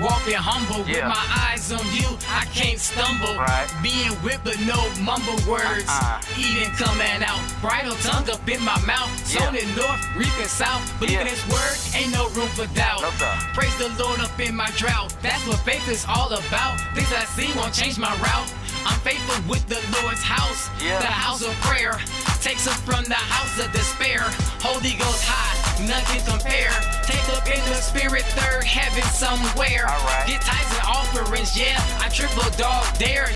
walking humble with my eyes on you. I can't stumble. Being whipped but no mumble words. Eating coming out. Bridle tongue up in my mouth. Sown in north, reaping south. Believing His word, ain't no room for doubt. Praise the Lord up in my drought. That's what faith is all about. Things I see won't change my route. I'm faithful with the Lord's house, the house of prayer. Takes us from the house of despair. Holy Ghost high, none can compare. Take up in the spirit, third heaven somewhere. Get tithes and offerings, I triple dog dare.